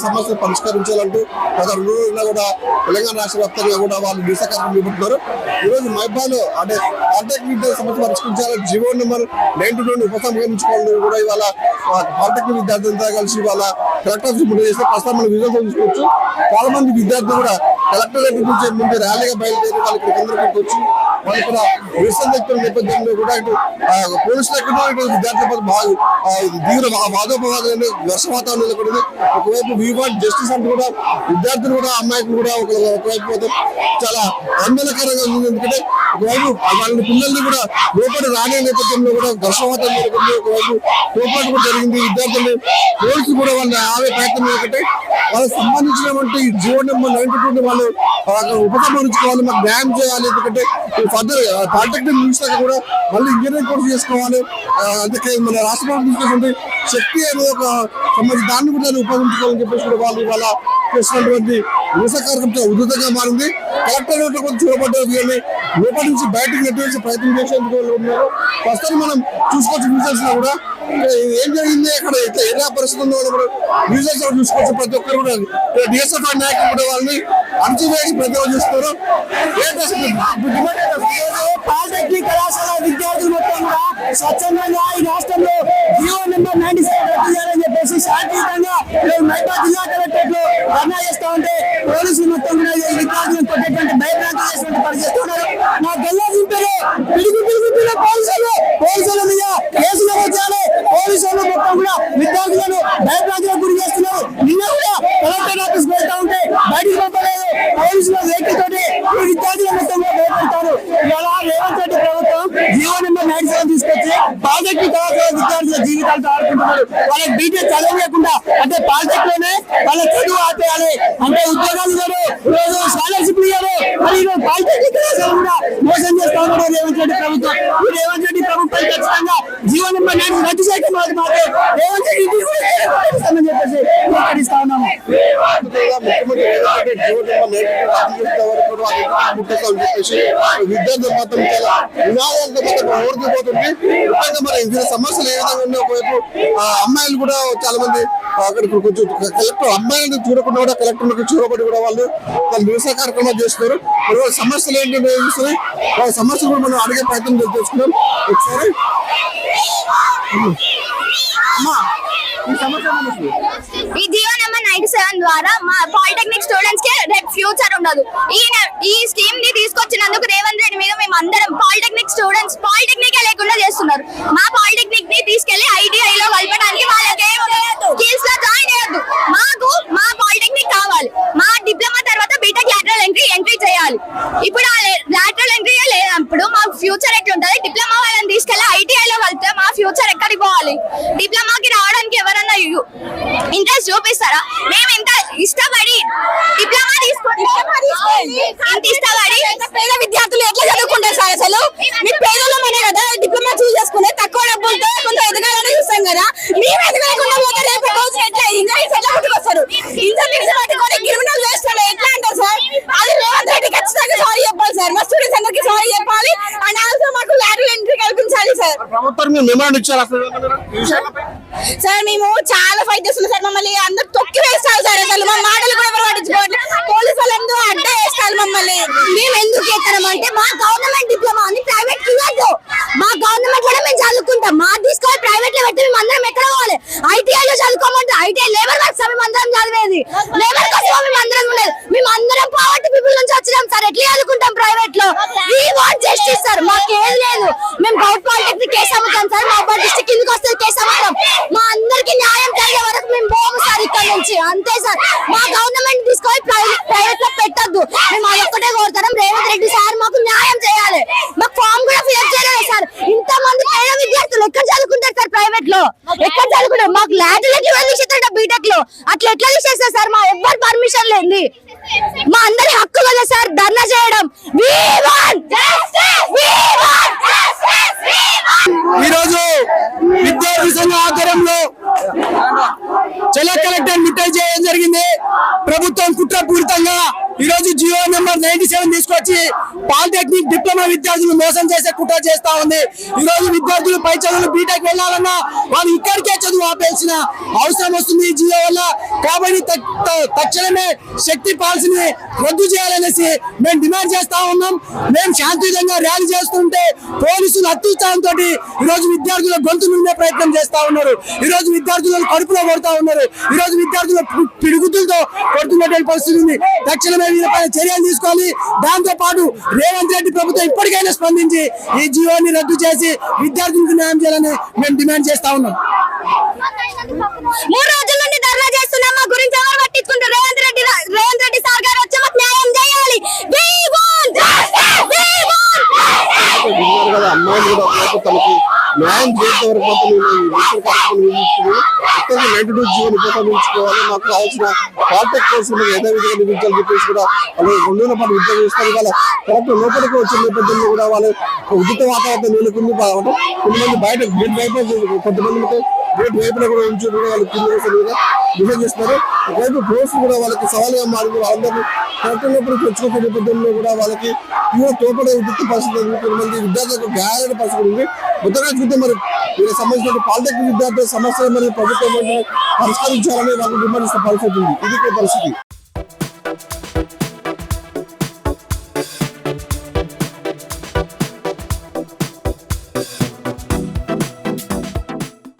సమస్యలు పరిష్కరించాలంటూ గత 2 రోజులుగా కూడా తెలంగాణ రాష్ట్ర వ్యాప్తంగా కూడా వాళ్ళు నిరసన కార్యక్రమం చేపడుతున్నారు. ఈ రోజు మైబాలో అంటే పాలిటెక్నిక్ సమస్య పరిష్కరించాలని జీవో నెంబర్ 92 ఉపసంహరించుకోవాలని కూడా ఇవాళ పాలిటెక్నిక్ విద్యార్థులతో కలిసి ఇవాళ కలెక్టర్ ఆఫీస్ ముందు చేస్తే ప్రస్తుతం మనం విజయం చూసుకోవచ్చు. చాలా మంది విద్యార్థులు కూడా కలెక్టరేట్ నుంచి ముందు ర్యాలీగా బయలుదేరి వాళ్ళు ఇక్కడ కేంద్రానికి వచ్చి వాళ్ళు ఇక్కడ నిరసన వ్యక్తుల నేపథ్యంలో కూడా ఇటు పోలీసులు ఎక్కడో ఇటు విద్యార్థుల తీవ్ర వాదోపవాదాలు వర్ష వాతావరణం నెలకొంది. ఒకవైపు వీ వాంట్ జస్టిస్ అంటూ కూడా విద్యార్థులు కూడా అమ్మాయిలు కూడా ఒకవైపు చాలా ఆందోళనకరంగా ఉంది. ఎందుకంటే ఒకవైపు వాళ్ళ పిల్లల్ని కూడా లోపల రానే నేపథ్యంలో కూడా వర్ష వాతావరణం నెలకొంది. ఒకవైపు తోపాటు కూడా జరిగింది. విద్యార్థులు పోలీసులు కూడా వాళ్ళని ఆవే ప్రయత్నం ఎందుకంటే వాళ్ళకి సంబంధించినటువంటి జీవో నెంబర్ 92 వాళ్ళు ఉపసంహరించుకోవాలి, మాకు న్యాయం చేయాలి. ఎందుకంటే ఫర్దర్ పాలిటెక్నిక్ ముగిసాక కూడా మళ్ళీ ఇంజనీరింగ్ కోర్సు చేసుకోవాలి. అందుకే మన రాష్ట్ర ప్రభుత్వం తీసుకొచ్చింది శక్తి అనేది ఒక సంబంధించి దాన్ని కూడా ఉపయోగించుకోవాలని చెప్పేసి కూడా వాళ్ళు ఇవాళ చేసినటువంటి నిరసన కార్యక్రమం ఉధృతంగా మారింది. కలెక్టర్ కొంచెం చూడబడ్డారు. వీళ్ళని లోపల నుంచి బయటకు నెట్టివేసే ప్రయత్నం చేసేందుకు ఉన్నారు. ప్రస్తుతం మనం చూసుకోవచ్చు న్యూసెస్ లో కూడా ఏం జరిగింది అక్కడ ఎలా పరిస్థితి ఉందో కూడా న్యూసెస్ చూసుకోవచ్చు. ప్రతి ఒక్కరు కూడా డిఎస్ఎఫ్ నాయకులు కూడా వాళ్ళని అణచివేసి ప్రతి ఒక్కరు చూస్తారు. పాలిటెక్నిక్ కళాశాల విద్యార్థులు మొత్తం కూడా స్వచ్ఛందంగా ఈ రాష్ట్రంలో జీవో నెంబర్ 97 రద్దు చేయాలని చెప్పేసి శాంతియుతంగా మైబాద్ జిల్లా కలెక్టరేట్ లో ధర్నా చేస్తా ఉంటే పోలీసులు మొత్తం కూడా ఈ విద్యార్థులను కొట్టేటువంటి భయభ్రాంతి చేసినట్టు పనిచేస్తున్నారు. నా గల్లా దింపారు పిడుగుతున్న పోలీసుల మీద కేసులు వచ్చారు. పోలీసులు మొత్తం కూడా విద్యార్థులను భయభ్రాంతులకు గురి చేస్తున్నారు. నిన్న కూడా కలెక్టర్ ఆఫీస్ వెళ్తా ఉంటే బయటికి పంపలేదు. పోలీసుల వెహికల్ తోటి ఈ విద్యార్థుల మొత్తం కూడా భయపడతారు. ఇవాళ రేవంత్ రెడ్డి ప్రభుత్వం జీవో నెంబర్ 97 తీసుకొచ్చి పాలిటెక్నిక్ కళాశాల విద్యార్థుల జీవితాలతో ఆడుకుంటున్నారు. వాళ్ళకి బీటెక్ చదవలేకుండా అంటే పాలిటెక్ లోనే వాళ్ళ చదువు ఆపేయాలి అంటే ఉద్యోగాలు ఇవ్వరు, రోజు స్కాలర్షిప్లు ఇవ్వరు. మరి ఈరోజు పాలిటెక్నిక్ కళాశాల కూడా మోసం చేస్తా ఉన్నారు రేవంత్ రెడ్డి ప్రభుత్వం. ఈ రేవంత్ రెడ్డి ప్రభుత్వం ఖచ్చితంగా జీవో నెంబర్ 97 రద్దు చేయడం మాకు రేవంత్ రెడ్డి చెప్పేసి హెచ్చరిస్తా ఉన్నాము. విద్యార్థులు మాత్రం చాలా వినాయాలతో ఓడిపోతుంది. మరి సమస్యలు ఏ విధంగా ఉన్నాయి. ఒకవైపు అమ్మాయిలు కూడా చాలా మంది అక్కడ కొంచెం కలెక్టర్ అమ్మాయిలను చూడకుండా కూడా కలెక్టర్ చూడబడి కూడా వాళ్ళు నిరసన కార్యక్రమాలు చేస్తున్నారు. మరి వాళ్ళ సమస్యలు ఏంటంటే వాళ్ళ సమస్యలు కూడా మనం అడిగే ప్రయత్నం చేసుకున్నాం. ఒకసారి ఈ జియో నెంబర్ 97 ద్వారా మా పాలిటెక్నిక్ స్టూడెంట్స్ కి రేపు ఫ్యూచర్ ఉండదు. ఈ స్కీమ్ ని తీసుకొచ్చినందుకు రేవంత్ రెడ్డి మీద మేము అందరం పాలిటెక్నిక్ స్టూడెంట్స్ పాలిటెక్నిక్ లేకుండా చేస్తున్నారు. మా పాలిటెక్నిక్ ని తీసుకెళ్లి ఐటీఐ లో కలపడానికి వాళ్ళకి స్కిల్స్ లో జాయిన్ చేయొద్దు. మాకు మా పాలిటెక్నిక్ కావాలి. మా డిప్లొమా తర్వాత బీటెక్ లాటరల్ ఎంట్రీ చేయాలి. ఇప్పుడు ఆ లాటరల్ ఎంట్రీ లేనప్పుడు మా ఫ్యూచర్ ఎట్లుంటది? డిప్లొమా వాళ్ళని తీసుకెళ్లి ఐటీఐ లో కలిపితే మా ఫ్యూచర్ ఎక్కడికి పోవాలి? డిప్లొమాకి రావడానికి ఎవరన్నా ఇంట్రెస్ట్ చూపిస్తారా? మేము ఇంత ఇష్టపడి డిప్లొమా తీసుకుంటే పేద విద్యార్థులు ఎట్లా చదువుకుంటారు సార్? అసలు మీ పేదలమనే కదా డిప్లొమా చూస్ చేసుకునే తక్కువ డబ్బులతో కొంత ఎదగాలని చూస్తాం కదా. మేము ఎదగకుండా పోతే రేపు రోజు ఎట్లా ఇంజనీర్స్ ఎట్లా పుట్టుకొస్తారు? ఇంజనీర్స్ పట్టుకొని క్రిమినల్ చేస్తారు ఎట్లా అంటారు సార్? అది రేవంత్ రెడ్డి ఖచ్చితంగా సారీ చెప్పాలి సార్. మా స్టూడెంట్స్ అందరికి సారీ చెప్పాలి. అండ్ ఆల్సో మాకు లాటరల్ ఎంట్రీ కల్పించాలి సార్. సార్ మేము చాలా ఫైట్ చేస్తున్నాం సార్. మమ్మల్ని అందరు తొక్కి వేస్తారు సార్. అసలు మా మాటలు కూడా ఎవరు పట్టించుకోవట్లేదు. పోలీసు వాళ్ళు ఎందుకు అడ్డ వేస్తారు మమ్మల్ని. మేము ఎందుకు ఎత్తామంటే మా గవర్నమెంట్ డిప్లొమా అని ప్రైవేట్ ఇవ్వద్దు. మా గవర్నమెంట్ కూడా మేము చదువుకుంటాం. మా తీసుకోవాలి ప్రైవేట్ లో పెట్టి మేము అందరం ఎక్కడ పోవాలి? ఐటీఐ లో చదువుకోమంటే ఐటీఐ లేబర్ వర్క్స్ మేము అందరం చదివేది. లేబర్ కోసం మేము అందరం ఉండేది. మేము అందరం పావర్టీ పీపుల్ నుంచి వచ్చినాం సార్. ఎట్లా చదువుకుంటాం ప్రైవేట్ లో? We want justice sir. మాకు ఏది లేదు. మేము గౌట్ పాలిటెక్నిక్ కేసు అమ్ముతాం సార్. మా డిస్ట్రిక్ట్ కిందకి వస్తుంది కేసు అమ్ముతాం. మా అందరికి న్యాయం జరిగే వరకు మేము పోము సార్ ఇక్కడ నుంచి. అంతే సార్. మా గవర్నమెంట్ తీసుకొని ప్రైవేట్ లో పెట్టద్దు. మేము అదొక్కటే కోరుతాం. రేవంత్ రెడ్డి సార్ మాకు న్యాయం చేయాలి. మాకు ఫామ్ కూడా ఫిల్ చేయలేదు సార్. ఇంత మంది పేద విద్యార్థులు ఎక్కడ చదువుకుంటారు సార్? ప్రైవేట్ లో ఎక్కడ చదువుకుంటారు? మాకు లాటరల్ తీసేస్తారట బీటెక్ లో. అట్లా ఎట్లా తీసేస్తారు సార్? మా ఎవ్వరు పర్మిషన్ లేని మా అందరి హక్కు కదా సార్ ధర్నా చేయడం. ఈరోజు విద్యార్థి సంఘ ఆధ్వర్యంలో జిల్లా కలెక్టర్ ముట్టడి చేయడం జరిగింది. ప్రభుత్వం కుట్రపూరితంగా ఈ రోజు జియో నెంబర్ 97 తీసుకొచ్చి పాలిటెక్నిక్ డిప్లొమా విద్యార్థులు మోసం చేసే కుట్ర చేస్తా ఉంది. ఈ రోజు విద్యార్థులు పై చదువులు బీటెక్ వెళ్ళాలన్నా వాళ్ళు ఇక్కడికే చదువు ఆపేసిన అవసరం వస్తుంది ఈ జియో వల్ల. కాబట్టి తక్షణమే శక్తి పాలసీని రద్దు చేయాలనేసి మేము డిమాండ్ చేస్తా ఉన్నాం. మేము శాంతియుతంగా ర్యాలీ చేస్తుంటే పోలీసులు అత్యుత్సాహంతో ఈ రోజు విద్యార్థుల గొంతు నుండే ప్రయత్నం చేస్తా ఉన్నారు. ఈ రోజు విద్యార్థులను కడుపులో కొడతా ఉన్నారు. ఈ రోజు విద్యార్థుల పిడుగుతులతో కొడుతున్నటువంటి పరిస్థితి ఉంది. తక్షణమే వీళ్ళపైన చర్యలు తీసుకోవాలి. దాంతో పాటు రేవంత్ రెడ్డి ప్రభుత్వం ఇప్పటికైనా స్పందించి ఈ జియోని రద్దు చేసి విద్యార్థులకు న్యాయం చేయాలని మేము డిమాండ్ చేస్తా ఉన్నాం. 3 రోజుల నుండి ధర్నా చేస్తున్నాం. మా గురించి ఎవరు పట్టించుకుంటారు? రేవంత్ రెడ్డి సార్ గారు వచ్చి మాకు న్యాయం చేయాలి. We want justice! We want justice! విన్నారు కదా, అమ్మాయిలు కూడా తమకి న్యాయం చేసే వరకు మాత్రం మొత్తంగా 92 జీవోని ఉపసంహరించుకోవాలి. మాకు కావాల్సిన పాలిటెక్ కోర్సులు యథావిధిగా నిర్మించాలని చెప్పేసి కూడా వాళ్ళు 2 రోజుల పాటు యుద్ధం చేస్తారు. ఇవాళ కరెక్ట్ లోపలికి వచ్చిన నేపథ్యంలో కూడా వాళ్ళు ఉచిత వాతావరణం నెలకొంది. కొంతమంది బయట గేట్ వైపు, కొంతమంది గేట్ వైపున కూడా ఉంచి కూడా వాళ్ళు కింద డిఫెండ్ చేస్తున్నారు. ఒకవైపు పోలీసులు కూడా వాళ్ళకి సవాలుగా మారింది. వాళ్ళందరినీ కరెక్ట్ లోపలికి వచ్చుకునే నేపథ్యంలో కూడా వాళ్ళకి తోపడే ఉచిత పరిస్థితి ఉంది. కొంతమంది విద్యార్థులకు గాయాలైన పరిస్థితి ఉంది. మొత్తంగా చూస్తే మరి వీళ్ళకి సంబంధించిన పాలిటెక్నిక్ విద్యార్థుల సమస్యలు మరియు ప్రభుత్వం పరిష్కరించాలని వాళ్ళు డిమాండ్ చేసిన పరిస్థితి ఉంది. ఇది పరిస్థితి.